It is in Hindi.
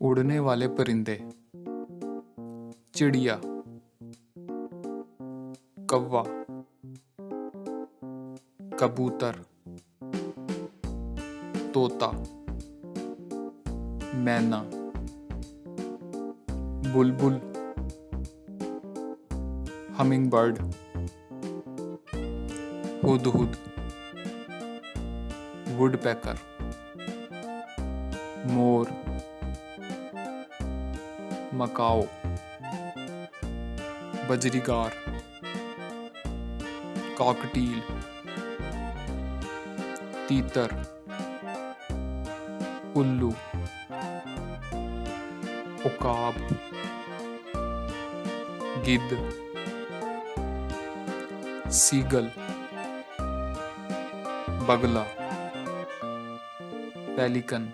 उड़ने वाले परिंदे, चिड़िया, कौवा, कबूतर, तोता, मैना, बुलबुल, हमिंग बर्ड, हुदहुद, वुडपेकर, मोर, मकाओ, बजरीगार, कॉकटील, तीतर, उल्लू, उकाब, गिद्ध, सीगल, बगला, पेलिकन।